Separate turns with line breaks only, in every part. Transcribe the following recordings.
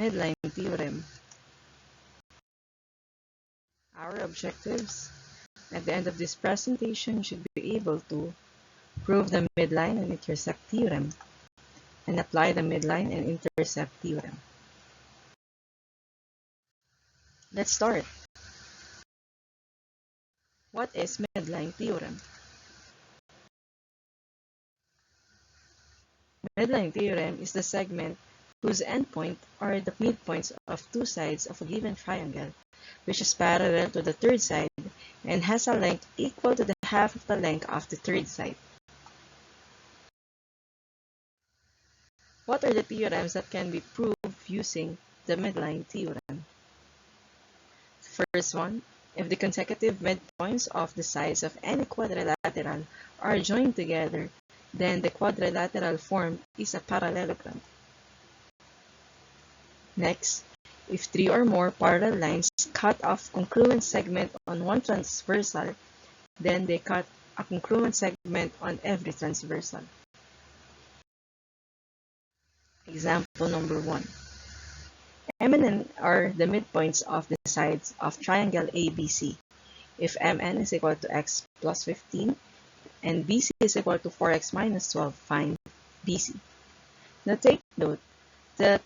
Midline Theorem. Our objectives at the end of this presentation should be able to prove the midline and intercept theorem and apply the midline and intercept theorem. Let's start. What is midline theorem? Midline theorem is the segment whose endpoint are the midpoints of two sides of a given triangle, which is parallel to the third side and has a length equal to the half of the length of the third side. What are the theorems that can be proved using the midline theorem? First one, if the consecutive midpoints of the sides of any quadrilateral are joined together, then the quadrilateral form is a parallelogram. Next, if three or more parallel lines cut off congruent segment on one transversal, then they cut a congruent segment on every transversal. Example number 1. M and N are the midpoints of the sides of triangle ABC. If MN is equal to x plus 15 and BC is equal to 4x minus 12, find BC. Now take note that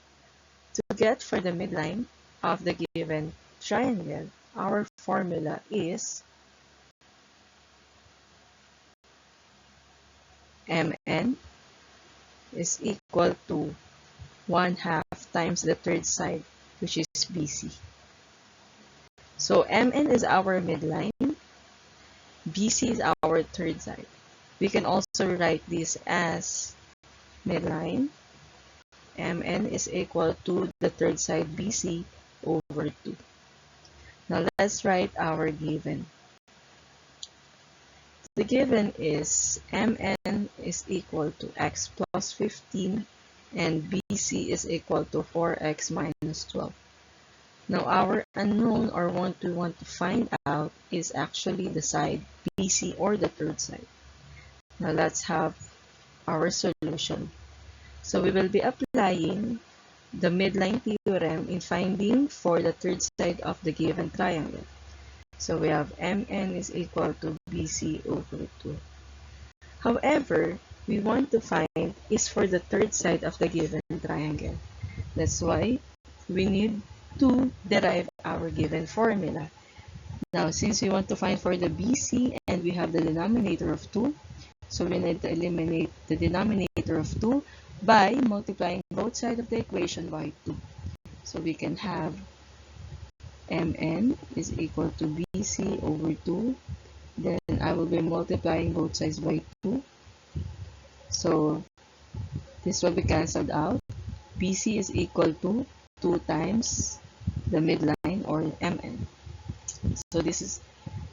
to get for the midline of the given triangle, our formula is MN is equal to 1/2 times the third side, which is BC. So MN is our midline, BC is our third side. We can also write this as midline, MN is equal to the third side BC over 2. Now let's write our given. The given is MN is equal to x plus 15 and BC is equal to 4x minus 12. Now our unknown or what we want to find out is actually the side BC or the third side. Now let's have our solution. So we will be applying the midline theorem in finding for the third side of the given triangle. So we have MN is equal to BC over 2. However, we want to find is for the third side of the given triangle. That's why we need to derive our given formula. Now, since we want to find for the BC and we have the denominator of 2, so we need to eliminate the denominator of 2 by multiplying both sides of the equation by 2. So we can have MN is equal to BC over 2. Then I will be multiplying both sides by 2. So this will be cancelled out. BC is equal to 2 times the midline or MN. So this is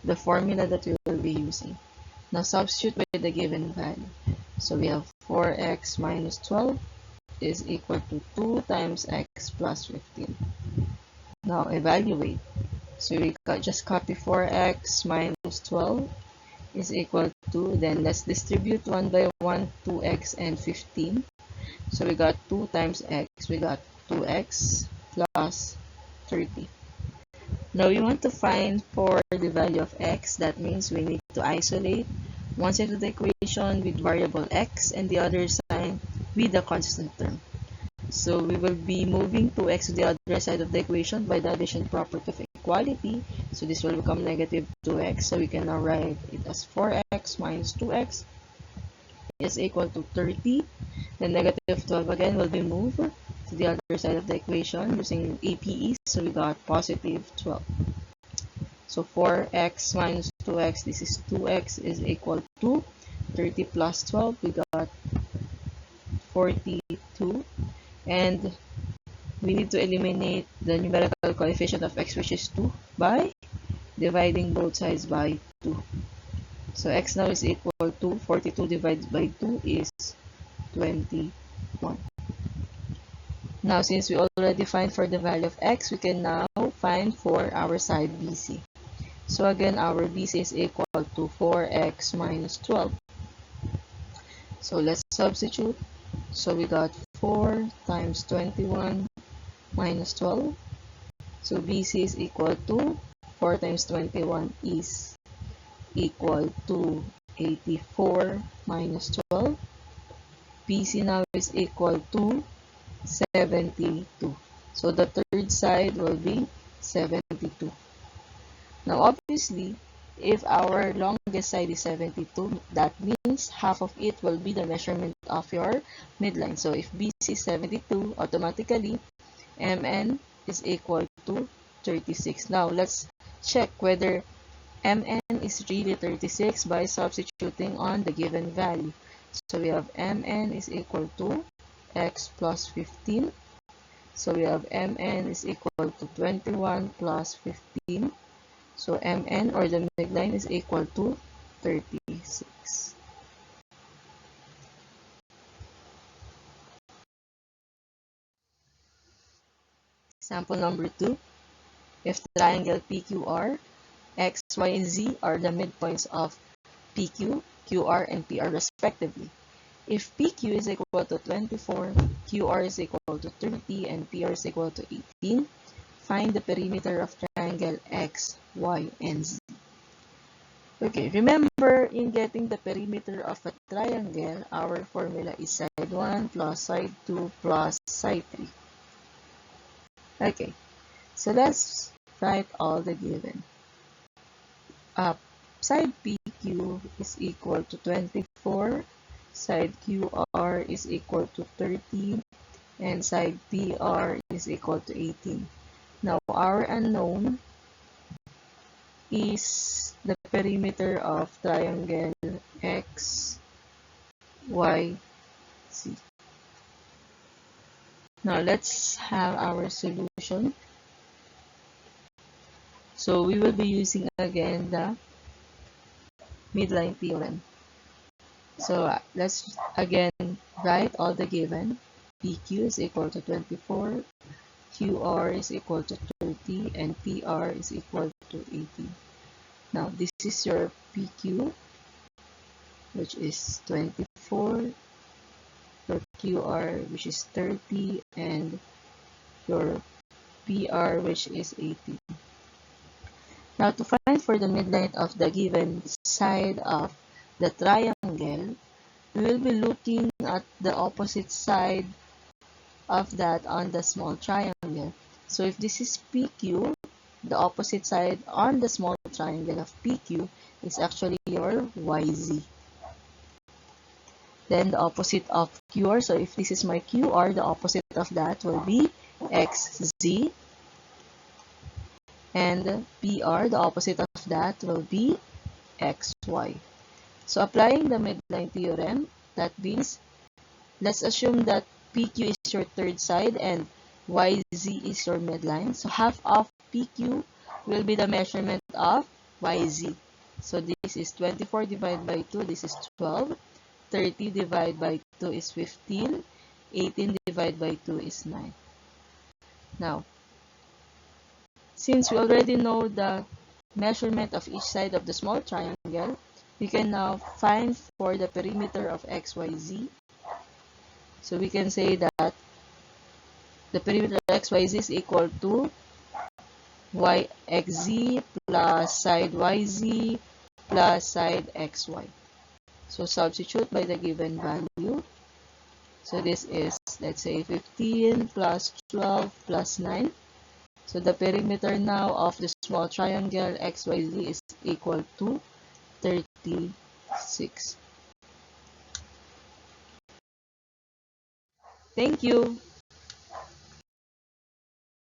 the formula that we will be using. Now substitute with the given value. So we have 4x minus 12 is equal to 2 times x plus 15. Now evaluate. So we just copy 4x minus 12 is equal to, then let's distribute 1 by 1, 2x and 15. So we got 2 times x, we got 2x plus 30. Now we want to find for the value of x. That means we need to isolate one side of the equation with variable x and the other side with the constant term. So we will be moving 2x to the other side of the equation by the addition property of equality. So this will become negative 2x. So we can now write it as 4x minus 2x is equal to 30. The negative 12 again will be moved to the other side of the equation using APE. So we got positive 12. So 4x minus 2x, this is 2x is equal to 30 plus 12. We got 42. And we need to eliminate the numerical coefficient of x, which is 2, by dividing both sides by 2. So x now is equal to 42 divided by 2 is 21. Now since we already find for the value of x, we can now find for our side BC. So again, our BC is equal to 4x minus 12. So let's substitute. So we got 4 times 21 minus 12. So BC is equal to 4 times 21 is equal to 84 minus 12. BC now is equal to 72. So the third side will be 72. Now obviously, if our longest side is 72, that means half of it will be the measurement of your midline. So if BC is 72, automatically MN is equal to 36. Now let's check whether MN is really 36 by substituting on the given value. So we have MN is equal to x plus 15. So we have MN is equal to 21 plus 15. So MN, or the midline, is equal to 36. Example number 2. If the triangle PQR, X, Y, and Z are the midpoints of PQ, QR, and PR respectively. If PQ is equal to 24, QR is equal to 30, and PR is equal to 18, find the perimeter of triangle X, Y, and Z. Okay, remember, in getting the perimeter of a triangle, our formula is side 1 plus side 2 plus side 3. Okay, so let's write all the given. Side PQ is equal to 24, side QR is equal to 30, and side PR is equal to 18. Now, our unknown is the perimeter of triangle X, Y, Z. Now, let's have our solution. So, we will be using again the midline theorem. So, let's again write all the given. PQ is equal to 24, QR is equal to 30, and PR is equal to 18. Now, this is your PQ, which is 24, your QR, which is 30, and your PR, which is 18. Now, to find for the midline of the given side of the triangle, we will be looking at the opposite side of that on the small triangle. So, if this is PQ, the opposite side on the small triangle of PQ is actually your YZ. Then the opposite of QR, so if this is my QR, the opposite of that will be XZ. And PR, the opposite of that will be XY. So applying the midline theorem, that means, let's assume that PQ is your third side and YZ is your midline. So half of PQ will be the measurement of YZ. So this is 24 divided by 2, this is 12. 30 divided by 2 is 15. 18 divided by 2 is 9. Now, since we already know the measurement of each side of the small triangle, we can now find for the perimeter of XYZ. So we can say that the perimeter of XYZ is equal to YXZ plus side YZ plus side XY. So substitute by the given value. So this is, let's say, 15 plus 12 plus 9. So the perimeter now of the small triangle XYZ is equal to 36. Thank you.